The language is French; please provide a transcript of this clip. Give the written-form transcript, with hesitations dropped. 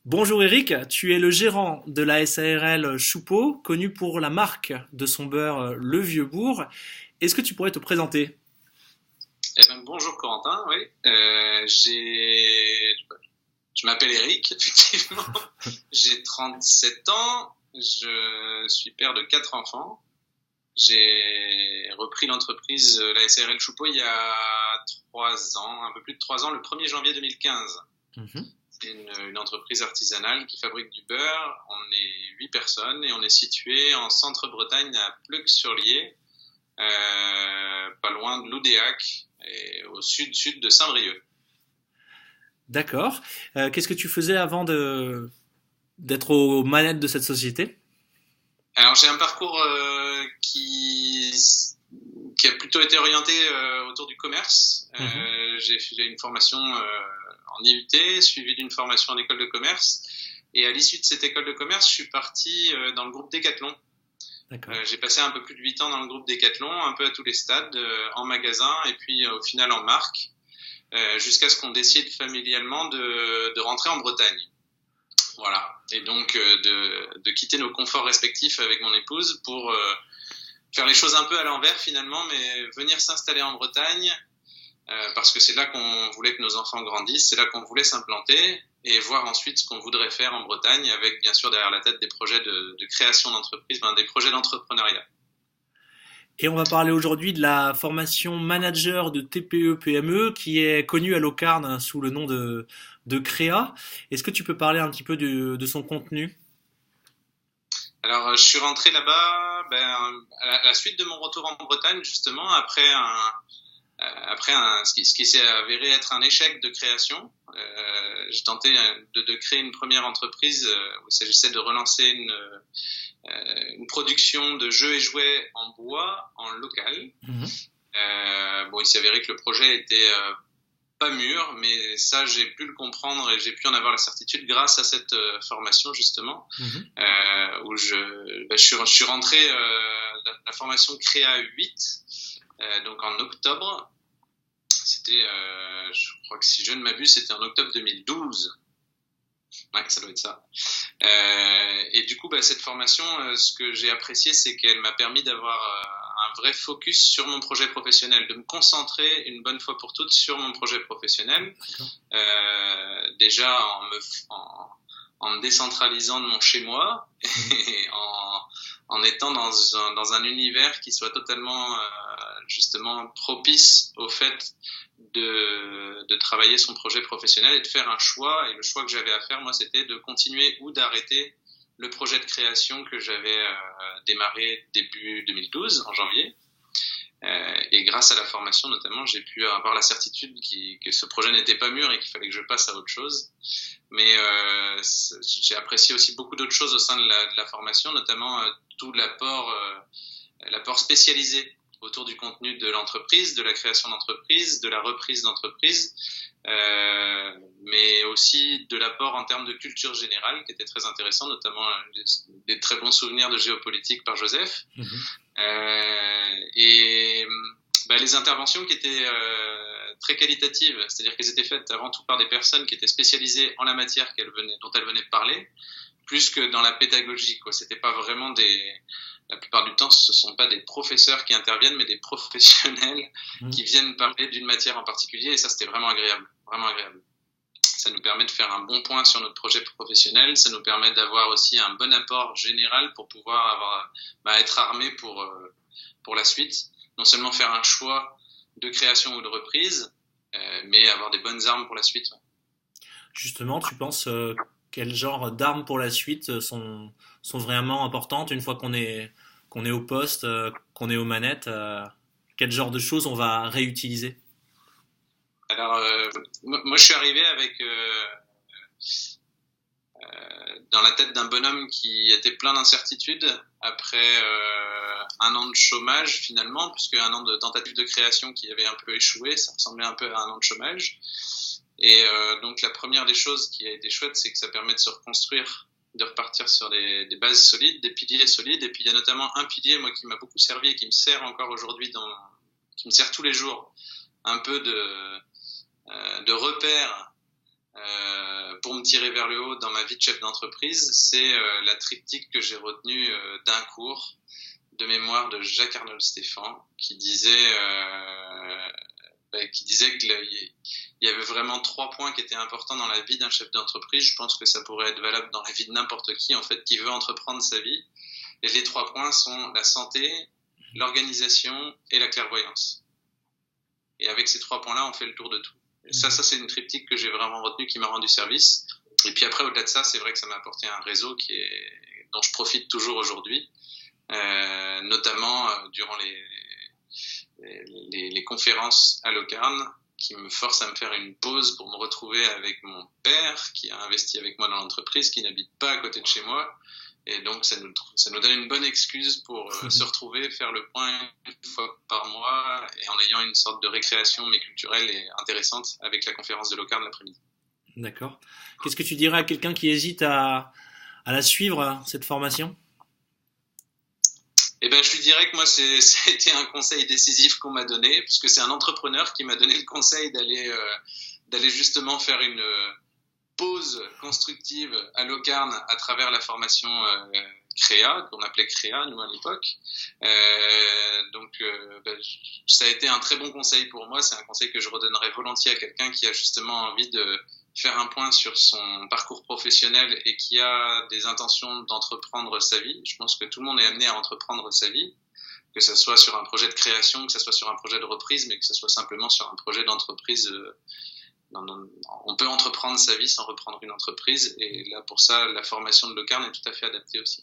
Bonjour Eric, tu es le gérant de la SARL Choupeau, connue pour la marque de son beurre Le Vieux Bourg. Est-ce que tu pourrais te présenter? Bonjour Corentin, oui. Je m'appelle Eric, effectivement. J'ai 37 ans. Je suis père de 4 enfants. J'ai repris l'entreprise, la SARL Choupeau, il y a 3 ans, un peu plus de 3 ans, le 1er janvier 2015. Mhm. C'est une entreprise artisanale qui fabrique du beurre. On est 8 personnes et on est situé en centre-Bretagne à Pleuc-sur-Lier, pas loin de Loudéac et au sud-sud de Saint-Brieuc. D'accord. Qu'est-ce que tu faisais avant d'être aux manettes de cette société? Alors j'ai un parcours qui a plutôt été orienté autour du commerce. Mhm. J'ai fait une formation en IUT, suivie d'une formation en école de commerce. Et à l'issue de cette école de commerce, je suis parti dans le groupe Decathlon. D'accord. J'ai passé un peu plus de 8 ans dans le groupe Decathlon, un peu à tous les stades, en magasin et puis au final en marque, jusqu'à ce qu'on décide familialement de rentrer en Bretagne. Voilà. Et donc de quitter nos conforts respectifs avec mon épouse pour faire les choses un peu à l'envers finalement, mais venir s'installer en Bretagne parce que c'est là qu'on voulait que nos enfants grandissent, c'est là qu'on voulait s'implanter et voir ensuite ce qu'on voudrait faire en Bretagne avec bien sûr derrière la tête des projets de création d'entreprise, des projets d'entrepreneuriat. Et on va parler aujourd'hui de la formation manager de TPE-PME qui est connue à Locarno sous le nom de Créa. Est-ce que tu peux parler un petit peu de son contenu? Alors je suis rentré là-bas à la suite de mon retour en Bretagne justement ce qui s'est avéré être un échec de création. J'ai tenté de créer une première entreprise où il s'agissait de relancer une production de jeux et jouets en bois, en local. Mhm. Il s'est avéré que le projet était pas mûr, mais ça j'ai pu le comprendre et j'ai pu en avoir la certitude grâce à cette formation justement, Mhm. je suis rentré la formation Créa 8, donc en octobre. C'était, je crois que si je ne m'abuse, c'était en octobre 2012. Ouais, ça doit être ça. Et du coup, cette formation, ce que j'ai apprécié, c'est qu'elle m'a permis d'avoir un vrai focus sur mon projet professionnel, de me concentrer une bonne fois pour toutes sur mon projet professionnel. D'accord. Déjà en me décentralisant de mon chez-moi Mhm. et en étant dans un univers qui soit totalement justement propice au fait de travailler son projet professionnel et de faire un choix. Et le choix que j'avais à faire, moi, c'était de continuer ou d'arrêter le projet de création que j'avais démarré début 2012, en janvier. Et grâce à la formation, notamment, j'ai pu avoir la certitude que ce projet n'était pas mûr et qu'il fallait que je passe à autre chose. Mais j'ai apprécié aussi beaucoup d'autres choses au sein de la formation, notamment tout l'apport spécialisé autour du contenu de l'entreprise, de la création d'entreprise, de la reprise d'entreprise, mais aussi de l'apport en termes de culture générale qui était très intéressant, notamment des très bons souvenirs de géopolitique par Joseph. Mhm. Et les interventions qui étaient très qualitatives, c'est-à-dire qu'elles étaient faites avant tout par des personnes qui étaient spécialisées en la matière dont elles venaient de parler, plus que dans la pédagogie, quoi. C'était pas vraiment la plupart du temps, ce sont pas des professeurs qui interviennent, mais des professionnels Mhm. qui viennent parler d'une matière en particulier, et ça, c'était vraiment agréable, vraiment agréable. Ça nous permet de faire un bon point sur notre projet professionnel, ça nous permet d'avoir aussi un bon apport général pour pouvoir être armé pour la suite. Non seulement faire un choix de création ou de reprise, mais avoir des bonnes armes pour la suite. Ouais. Justement, tu penses quel genre d'armes pour la suite sont vraiment importantes une fois qu'on est au poste, qu'on est aux manettes, quel genre de choses on va réutiliser? Alors, moi, je suis arrivé avec dans la tête d'un bonhomme qui était plein d'incertitudes après un an de chômage finalement, puisque un an de tentative de création qui avait un peu échoué, ça ressemblait un peu à un an de chômage. Et donc la première des choses qui a été chouette, c'est que ça permet de se reconstruire, de repartir sur des bases solides, des piliers solides. Et puis il y a notamment un pilier, moi, qui m'a beaucoup servi et qui me sert encore aujourd'hui, qui me sert tous les jours, un peu de repère pour me tirer vers le haut dans ma vie de chef d'entreprise, c'est la triptyque que j'ai retenue d'un cours de mémoire de Jacques-Arnold Stéphan qui disait qu'il y avait vraiment 3 points qui étaient importants dans la vie d'un chef d'entreprise. Je pense que ça pourrait être valable dans la vie de n'importe qui, en fait, qui veut entreprendre sa vie. Et les 3 points sont la santé, l'organisation et la clairvoyance. Et avec ces 3 points-là, on fait le tour de tout. Et ça c'est une triptyque que j'ai vraiment retenue, qui m'a rendu service. Et puis après, au-delà de ça, c'est vrai que ça m'a apporté un réseau dont je profite toujours aujourd'hui, notamment durant les conférences à Locarn, qui me forcent à me faire une pause pour me retrouver avec mon père, qui a investi avec moi dans l'entreprise, qui n'habite pas à côté de chez moi. Et donc, ça nous donne une bonne excuse pour se retrouver, faire le point une fois par mois, et en ayant une sorte de récréation, mais culturelle et intéressante, avec la conférence de Locarn l'après-midi. D'accord. Qu'est-ce que tu dirais à quelqu'un qui hésite à la suivre, cette formation ? Eh ben, je lui dirais que moi, c'était un conseil décisif qu'on m'a donné, puisque c'est un entrepreneur qui m'a donné le conseil d'aller justement faire une pause constructive à Locarn à travers la formation Créa, qu'on appelait Créa, nous, à l'époque. Ça a été un très bon conseil pour moi. C'est un conseil que je redonnerais volontiers à quelqu'un qui a justement envie de faire un point sur son parcours professionnel et qui a des intentions d'entreprendre sa vie. Je pense que tout le monde est amené à entreprendre sa vie, que ce soit sur un projet de création, que ce soit sur un projet de reprise, mais que ce soit simplement sur un projet d'entreprise. On peut entreprendre sa vie sans reprendre une entreprise, et là, pour ça, la formation de Locarn est tout à fait adaptée aussi.